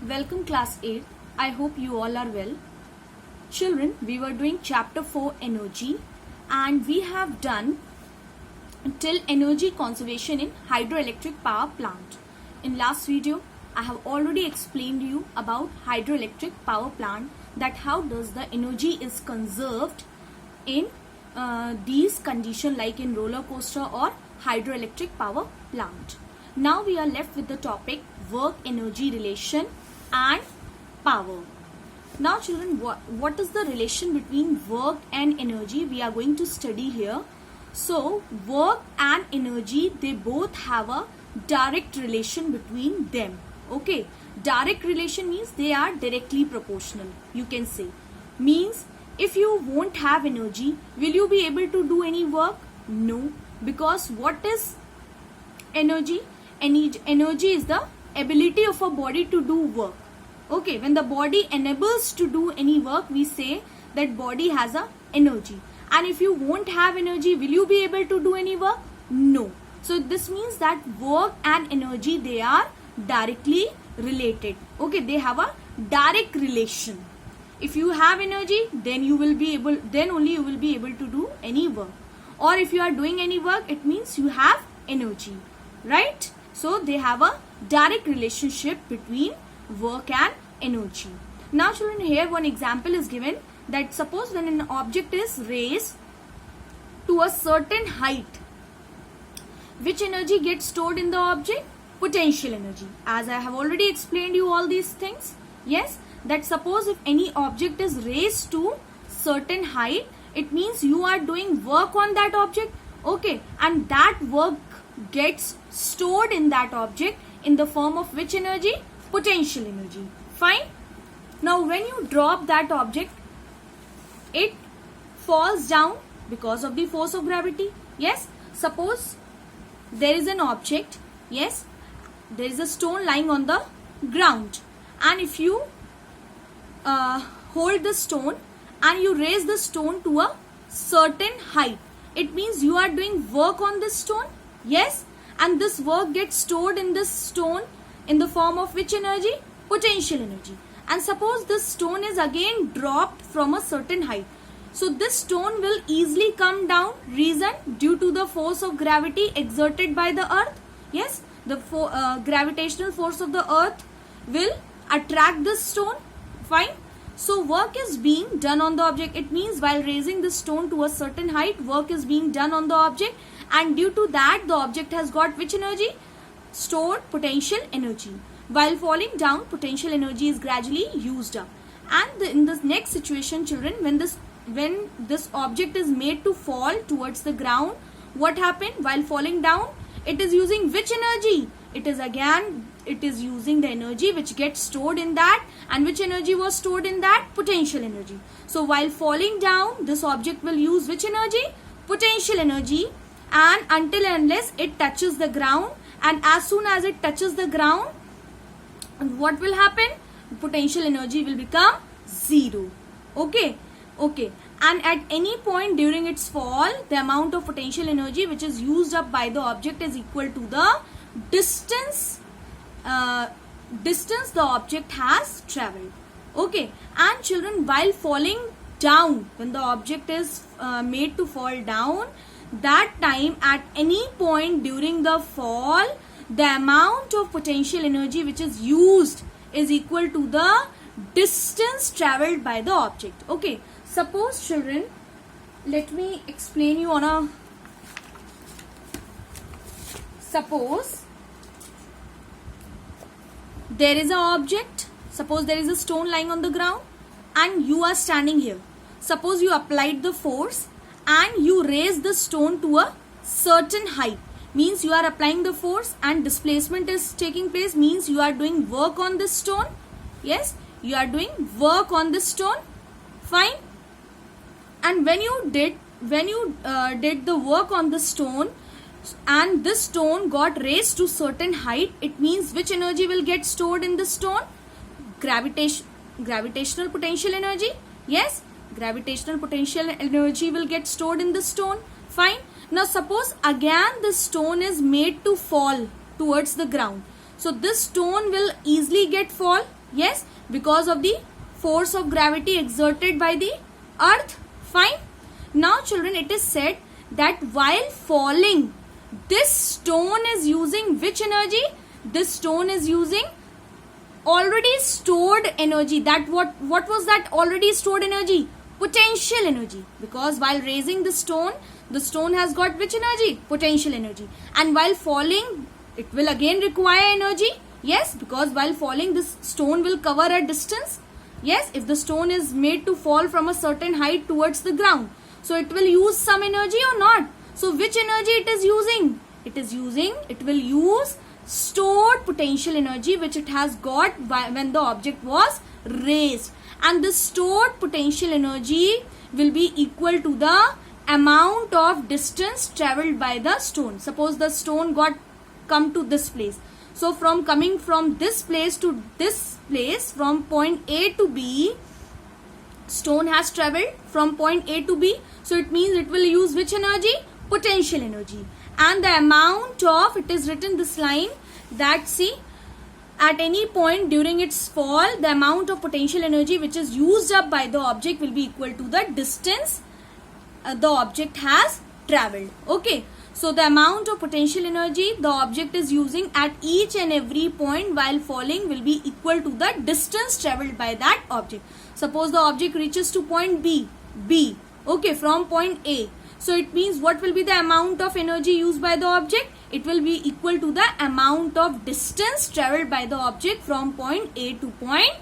Welcome class 8. I hope you all are well. Children, we were doing chapter 4 energy and we have done till energy conservation in hydroelectric power plant. In last video, I have already explained you about hydroelectric power plant, that how does the energy is conserved in these conditions like in roller coaster or hydroelectric power plant. Now we are left with the topic work energy relation and power. Now children, what is the relation between work and energy we are going to study here. So work and energy, they both have a direct relation between them. Okay, direct relation means they are directly proportional, you can say. Means if you won't have energy, will you be able to do any work? No, because what is energy? Energy is the ability of a body to do work. Okay, when the body enables to do any work, we say that body has a energy. And if you won't have energy, will you be able to do any work? No. So this means that work and energy, they are directly related. Okay, they have a direct relation. If you have energy, then only you will be able to do any work. Or if you are doing any work, it means you have energy, right? So they have a direct relationship between work and energy. Now children, here one example is given, that suppose when an object is raised to a certain height, which energy gets stored in the object? Potential energy. As I have already explained you all these things. Yes, that suppose if any object is raised to certain height, it means you are doing work on that object. Okay, and that work gets stored in that object in the form of which energy? Potential energy. Fine. Now when you drop that object, it falls down because of the force of gravity. Yes, suppose there is an object. Yes, there is a stone lying on the ground, and if you hold the stone and you raise the stone to a certain height, it means you are doing work on this stone. Yes, and this work gets stored in this stone in the form of which energy? Potential energy. And suppose this stone is again dropped from a certain height. So this stone will easily come down. Reason? Due to the force of gravity exerted by the earth. Yes, the gravitational force of the earth will attract this stone. Fine. So work is being done on the object. It means while raising this stone to a certain height, work is being done on the object, and due to that the object has got which energy? Stored potential energy. While falling down, potential energy is gradually used up. And in this next situation, children, when this object is made to fall towards the ground, what happened? While falling down, it is using which energy? It is using the energy which gets stored in that. And which energy was stored in that? Potential energy. So while falling down, this object will use which energy? Potential energy. And until and unless it touches the ground, and as soon as it touches the ground, what will happen? Potential energy will become zero. Okay. And at any point during its fall, the amount of potential energy which is used up by the object is equal to the distance the object has traveled. Okay. And children, while falling down, when the object is made to fall down, that time at any point during the fall, the amount of potential energy which is used is equal to the distance traveled by the object. Okay, suppose children, let me explain you on a, suppose there is an object, suppose there is a stone lying on the ground and you are standing here. Suppose you applied the force and you raise the stone to a certain height. Means you are applying the force and displacement is taking place, means you are doing work on this stone. Yes, you are doing work on this stone. Fine. And when you did the work on the stone and this stone got raised to certain height, it means which energy will get stored in the stone? Gravitational potential energy. Yes, gravitational potential energy will get stored in the stone. Fine. Now suppose again the stone is made to fall towards the ground. So this stone will easily get fall. Yes, because of the force of gravity exerted by the earth. Fine. Now children, it is said that while falling, this stone is using which energy? This stone is using already stored energy. That what was that already stored energy? Potential energy. Because while raising the stone has got which energy? Potential energy. And while falling, it will again require energy. Yes, because while falling, this stone will cover a distance. Yes, if the stone is made to fall from a certain height towards the ground, so it will use some energy or not? So which energy it is using? It will use stored potential energy which it has got when the object was raised. And the stored potential energy will be equal to the amount of distance traveled by the stone. Suppose the stone come to this place. So from coming from this place to this place, from point A to B, stone has traveled from point A to B. So it means it will use which energy? Potential energy. And the amount of, it is written this line that, see, at any point during its fall, the amount of potential energy which is used up by the object will be equal to the distance the object has traveled. Okay. So the amount of potential energy the object is using at each and every point while falling will be equal to the distance traveled by that object. Suppose the object reaches to point B. Okay, from point A. So it means what will be the amount of energy used by the object? It will be equal to the amount of distance traveled by the object from point A to point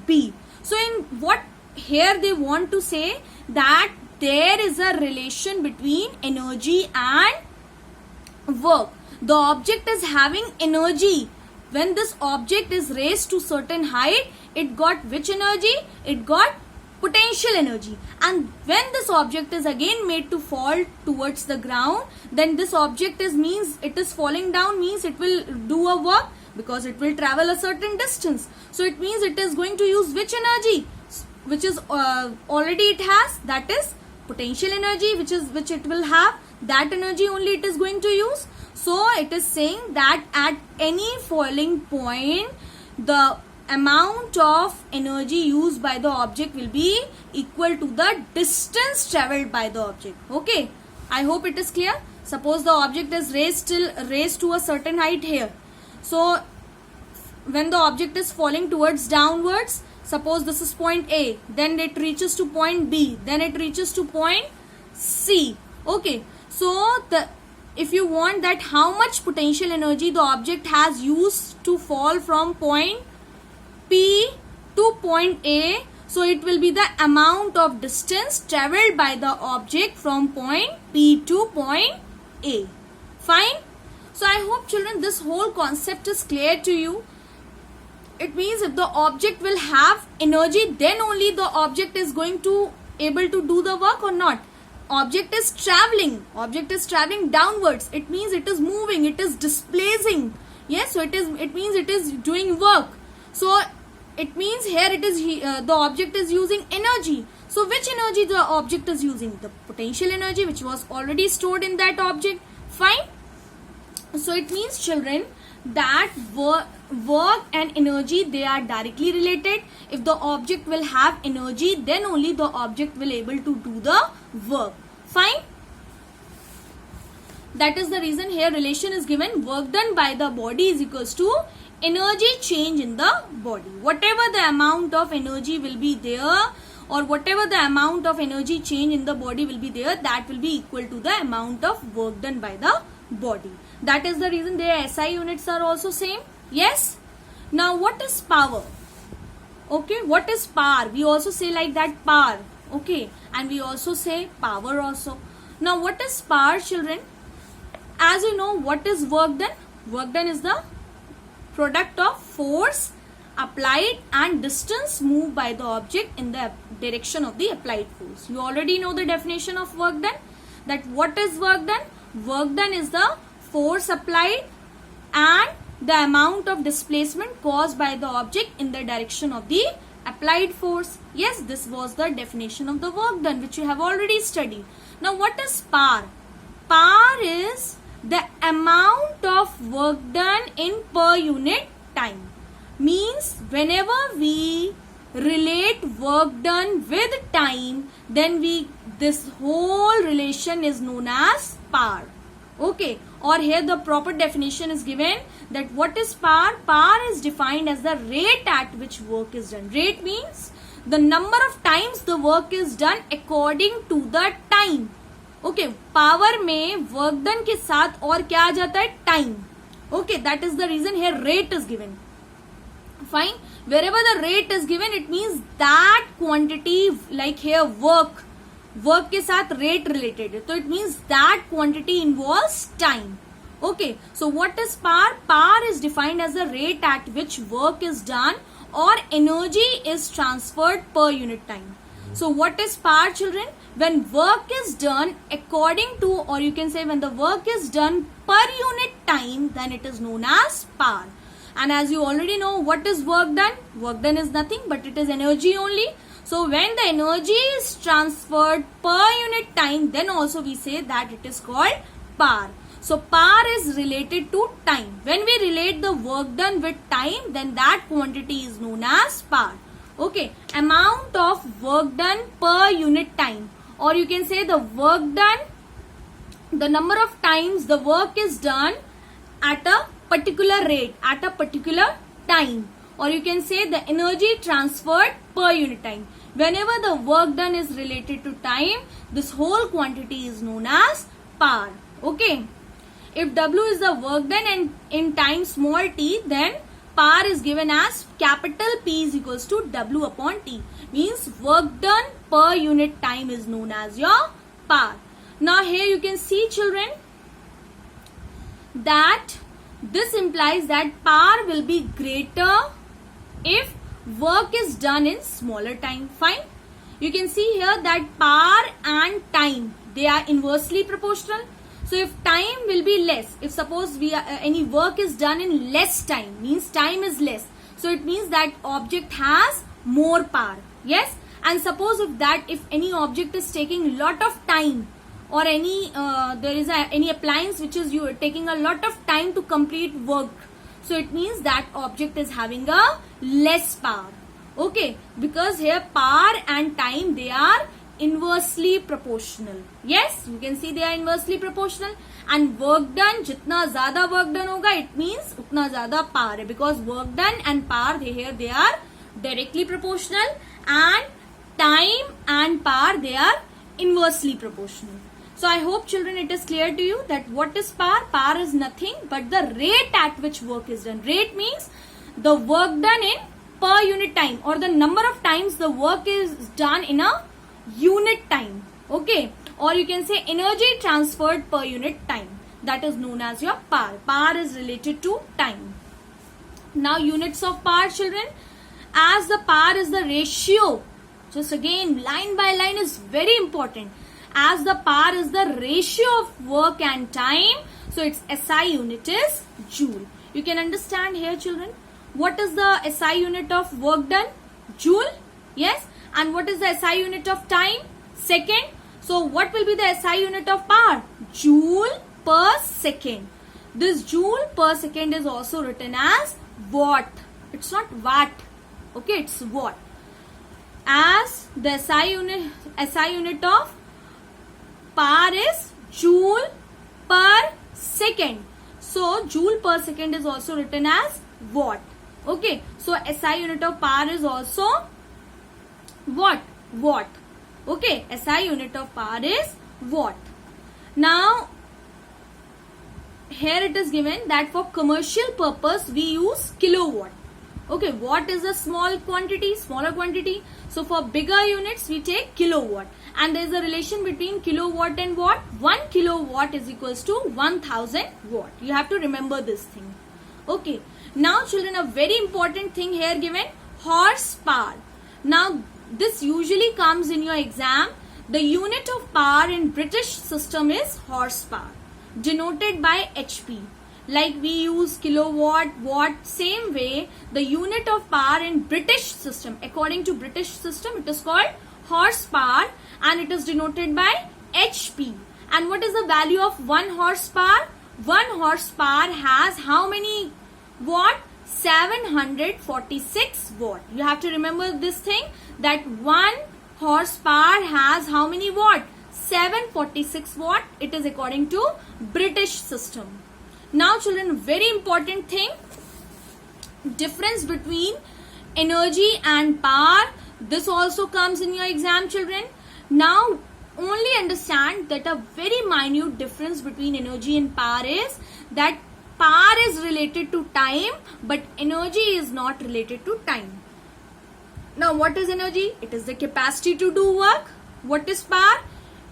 B. So in what here they want to say that there is a relation between energy and work. The object is having energy. When this object is raised to certain height, it got which energy? It got potential energy. And when this object is again made to fall towards the ground, then this object means it is falling down, means it will do a work because it will travel a certain distance. So it means it is going to use which energy? Which is already it has, that is potential energy, which it will have. That energy only it is going to use. So it is saying that at any falling point, the amount of energy used by the object will be equal to the distance traveled by the object. Okay, I hope it is clear. Suppose the object is raised to a certain height here. So when the object is falling towards downwards, suppose this is point A, then it reaches to point B, then it reaches to point C. Okay, so if you want that how much potential energy the object has used to fall from point P to point A, so it will be the amount of distance traveled by the object from point P to point A. Fine. So I hope children this whole concept is clear to you. It means if the object will have energy, then only the object is going to able to do the work or not. Object is traveling downwards. It means it is moving, it is displacing. Yes, so it means it is doing work. So it means here it is the object is using energy. So which energy the object is using? The potential energy which was already stored in that object. Fine. So it means children that work and energy, they are directly related. If the object will have energy, then only the object will able to do the work. Fine. That is the reason here relation is given. Work done by the body is equals to energy change in the body. Whatever the amount of energy will be there, or whatever the amount of energy change in the body will be there, that will be equal to the amount of work done by the body. That is the reason their SI units are also same. Yes. Now what is power? Okay, what is power? We also say like that, power. Okay, and we also say power also. Now what is power, children? As you know, what is work done? Work done is the product of force applied and distance moved by the object in the direction of the applied force. You already know the definition of work done. That what is work done? Work done is the force applied and the amount of displacement caused by the object in the direction of the applied force. Yes, this was the definition of the work done which you have already studied. Now what is power? Power is the amount of work done in per unit time. means whenever we relate work done with time, then this whole relation is known as power. Okay, or here the proper definition is given that what is power? Power is defined as the rate at which work is done. Rate means the number of times the work is done according to the time. Okay, power में work done के साथ और क्या आ जाता है? Time. Okay, that is the reason here rate is given. Fine. Wherever the rate is given, it means that quantity, like here work के साथ rate related है, so it means that quantity involves time. Okay, so what is power? Power is defined as the rate at which work is done or energy is transferred per unit time. So what is power, children? When work is done according to, or you can say when the work is done per unit time, then it is known as power. And as you already know, what is work done? Work done is nothing but it is energy only. So when the energy is transferred per unit time, then also we say that it is called power. So power is related to time. When we relate the work done with time, then that quantity is known as power. Okay, amount of work done per unit time, or you can say the work done, the number of times the work is done at a particular rate, at a particular time, or you can say the energy transferred per unit time. Whenever the work done is related to time, this whole quantity is known as power. Okay, if W is the work done and in time small t, then power is given as capital P is equals to W upon T. Means work done per unit time is known as your power. Now here you can see, children, that this implies that power will be greater if work is done in smaller time. Fine. You can see here that power and time, they are inversely proportional. So if time will be less, if suppose any work is done in less time, means time is less, so it means that object has more power. Yes, and suppose if any object is taking lot of time, or any there is any appliance which is taking a lot of time to complete work, so it means that object is having a less power. Okay, because here power and time, they are inversely proportional. Yes, you can see they are inversely proportional. And work done, jitna zyada work done hoga, it means utna zyada power hai, because work done and power, they are directly proportional, and time and power, they are inversely proportional. So I hope, children, it is clear to you that what is power? Power is nothing but the rate at which work is done. Rate means the work done in per unit time, or the number of times the work is done in a unit time. Okay, or you can say energy transferred per unit time, that is known as your power. Power is related to time. Now units of power, children, as the power is the ratio, just again line by line is very important, as the power is the ratio of work and time, so its SI unit is joule. You can understand here, children, what is the SI unit of work done? Joule. Yes. And what is the SI unit of time? Second. So what will be the SI unit of power? Joule per second. This joule per second is also written as watt. It's not watt. Okay, it's watt. As the SI unit of power is joule per second. So joule per second is also written as watt. Okay, so SI unit of power is also what? Watt. Okay, SI unit of power is watt. Now here it is given that for commercial purpose we use kilowatt. Okay, watt is a small quantity, smaller quantity. So for bigger units we take kilowatt. And there is a relation between kilowatt and watt. 1 kilowatt is equals to 1000 watt. You have to remember this thing. Okay. Now children, a very important thing here given, horsepower. Now this usually comes in your exam. The unit of power in British system is horsepower, denoted by HP. Like we use kilowatt, watt, same way the unit of power in British system, according to British system, it is called horsepower and it is denoted by HP. And what is the value of 1 horsepower? 1 horsepower has how many watt? 746 watt. You have to remember this thing, that 1 horsepower has how many watt? 746 watt. It is according to British system. Now children, very important thing, difference between energy and power. This also comes in your exam, children. Now only understand that a very minute difference between energy and power is that power is related to time, but energy is not related to time. Now what is energy? It is the capacity to do work. What is power?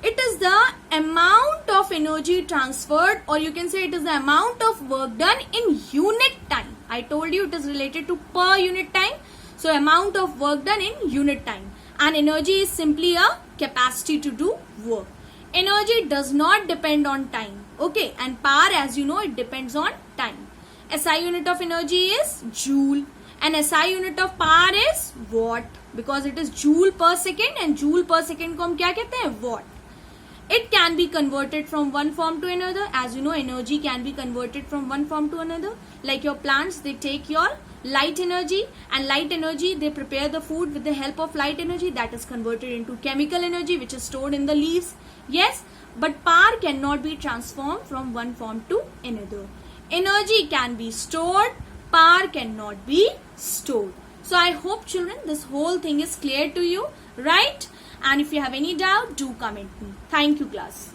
It is the amount of energy transferred, or you can say it is the amount of work done in unit time. I told you it is related to per unit time. So amount of work done in unit time. And energy is simply a capacity to do work. Energy does not depend on time. Okay, and power, as you know, it depends on time. SI unit of energy is joule, and SI unit of power is watt, because it is joule per second, and joule per second को हम क्या कहते हैं? Watt. It can be converted from one form to another. As you know, energy can be converted from one form to another. Like your plants, they take your light energy, and light energy, they prepare the food with the help of light energy, that is converted into chemical energy, which is stored in the leaves. Yes, but power cannot be transformed from one form to another. Energy can be stored, power cannot be stored. So I hope children, this whole thing is clear to you, right? And if you have any doubt, do comment me. Thank you, class.